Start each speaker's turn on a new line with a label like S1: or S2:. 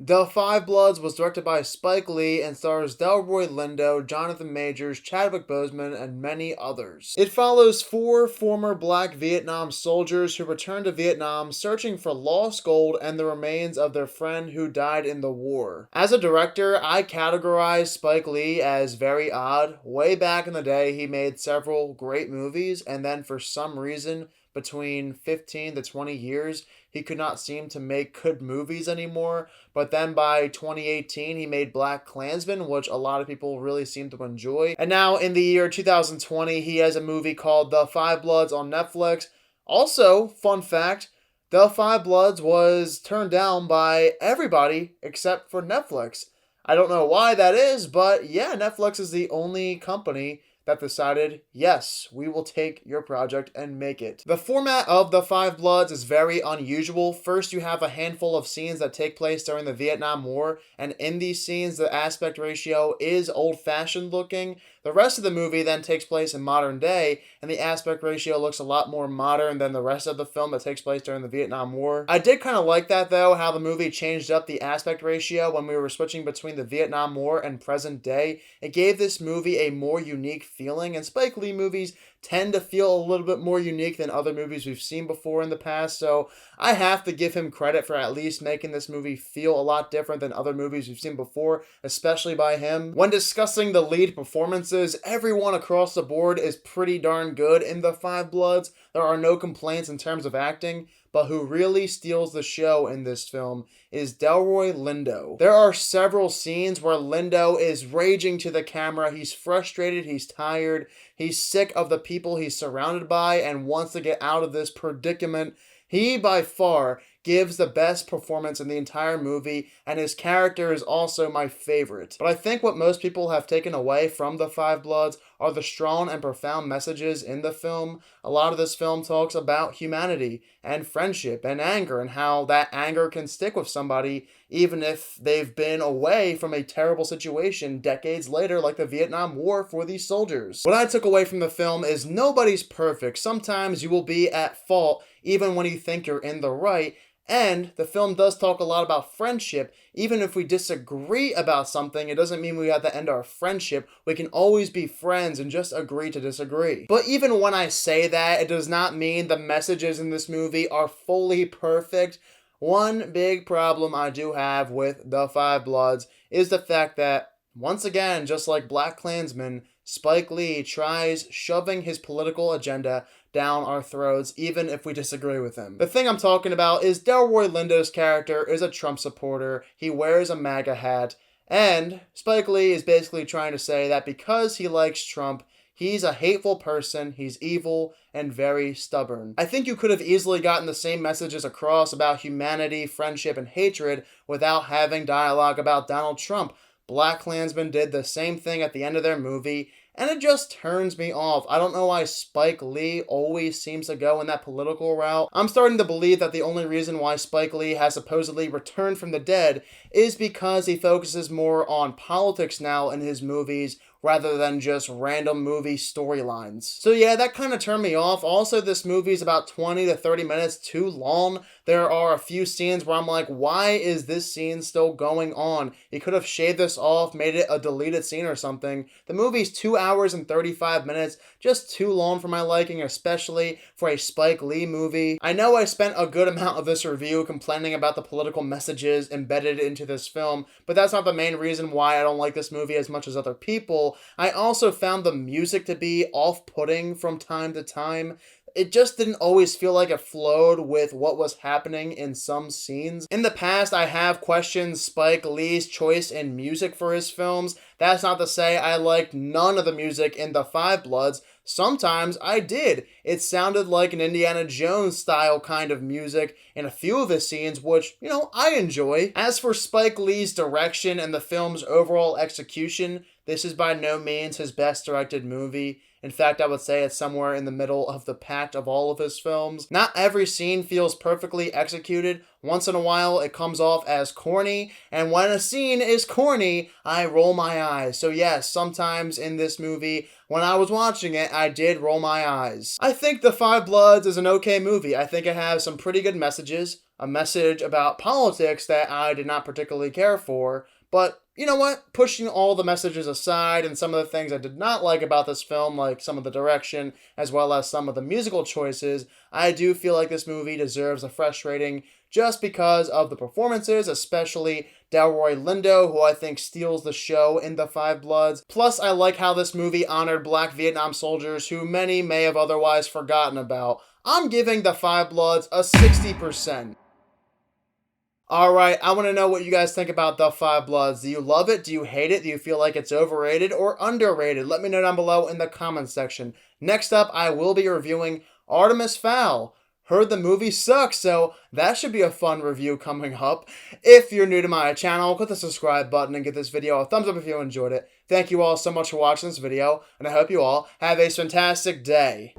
S1: The Five Bloods was directed by Spike Lee and stars Delroy Lindo, Jonathan Majors, Chadwick Boseman, and many others. It follows four former black Vietnam soldiers who return to Vietnam searching for lost gold and the remains of their friend who died in the war. As a director, I categorize Spike Lee as very odd. Way back in the day, he made several great movies, and then for some reason, between 15 to 20 years, he could not seem to make good movies anymore. But then by 2018, he made BlacKkKlansman, which a lot of people really seem to enjoy. And now in the year 2020, he has a movie called The Five Bloods on Netflix. Also, fun fact, The Five Bloods was turned down by everybody except for Netflix. I don't know why that is, but yeah, Netflix is the only company that decided, yes, we will take your project and make it. The format of The Five Bloods is very unusual. First, you have a handful of scenes that take place during the Vietnam War, and in these scenes, the aspect ratio is old-fashioned looking. The rest of the movie then takes place in modern day, and the aspect ratio looks a lot more modern than the rest of the film that takes place during the Vietnam War. I did kind of like that, though, how the movie changed up the aspect ratio when we were switching between the Vietnam War and present day. It gave this movie a more unique feeling, and Spike Lee movies tend to feel a little bit more unique than other movies we've seen before in the past, so I have to give him credit for at least making this movie feel a lot different than other movies we've seen before, especially by him. When discussing the lead performances, everyone across the board is pretty darn good in The Five Bloods. There are no complaints in terms of acting, but who really steals the show in this film is Delroy Lindo. There are several scenes where Lindo is raging to the camera. He's frustrated, he's tired, he's sick of the people he's surrounded by and wants to get out of this predicament. He, by far, gives the best performance in the entire movie, and his character is also my favorite. But I think what most people have taken away from The Five Bloods are the strong and profound messages in the film. A lot of this film talks about humanity and friendship and anger, and how that anger can stick with somebody even if they've been away from a terrible situation decades later, like the Vietnam War for these soldiers. What I took away from the film is nobody's perfect. Sometimes you will be at fault even when you think you're in the right. And the film does talk a lot about friendship. Even if we disagree about something, it doesn't mean we have to end our friendship. We can always be friends and just agree to disagree. But even when I say that, it does not mean the messages in this movie are fully perfect. One big problem I do have with The Five Bloods is the fact that, once again, just like BlacKkKlansman, Spike Lee tries shoving his political agenda down our throats, even if we disagree with him. The thing I'm talking about is Delroy Lindo's character is a Trump supporter. He wears a MAGA hat, and Spike Lee is basically trying to say that because he likes Trump, he's a hateful person, he's evil, and very stubborn. I think you could have easily gotten the same messages across about humanity, friendship, and hatred without having dialogue about Donald Trump. BlacKkKlansman did the same thing at the end of their movie, and it just turns me off. I don't know why Spike Lee always seems to go in that political route. I'm starting to believe that the only reason why Spike Lee has supposedly returned from the dead is because he focuses more on politics now in his movies rather than just random movie storylines. So yeah, that kind of turned me off. Also, this movie is about 20 to 30 minutes too long. There are a few scenes where I'm like, why is this scene still going on? You could have shaved this off, made it a deleted scene or something. The movie's 2 hours and 35 minutes, just too long for my liking, especially for a Spike Lee movie. I know I spent a good amount of this review complaining about the political messages embedded into this film, but that's not the main reason why I don't like this movie as much as other people. I also found the music to be off-putting from time to time. It just didn't always feel like it flowed with what was happening in some scenes. In the past, I have questioned Spike Lee's choice in music for his films. That's not to say I liked none of the music in The Five Bloods. Sometimes I did. It sounded like an Indiana Jones style kind of music in a few of his scenes, which, I enjoy. As for Spike Lee's direction and the film's overall execution, this is by no means his best directed movie. In fact, I would say it's somewhere in the middle of the pack of all of his films. Not every scene feels perfectly executed. Once in a while, it comes off as corny, and when a scene is corny, I roll my eyes. So yes, sometimes in this movie, when I was watching it, I did roll my eyes. I think The Five Bloods is an okay movie. I think it has some pretty good messages. a message about politics that I did not particularly care for. But you know what? Pushing all the messages aside and some of the things I did not like about this film, like some of the direction as well as some of the musical choices, I do feel like this movie deserves a fresh rating just because of the performances, especially Delroy Lindo, who I think steals the show in The Five Bloods. Plus, I like how this movie honored Black Vietnam soldiers who many may have otherwise forgotten about. I'm giving The Five Bloods a 60%. Alright, I want to know what you guys think about The Five Bloods. Do you love it? Do you hate it? Do you feel like it's overrated or underrated? Let me know down below in the comments section. Next up, I will be reviewing Artemis Fowl. Heard the movie sucks, so that should be a fun review coming up. If you're new to my channel, click the subscribe button and give this video a thumbs up if you enjoyed it. Thank you all so much for watching this video, and I hope you all have a fantastic day.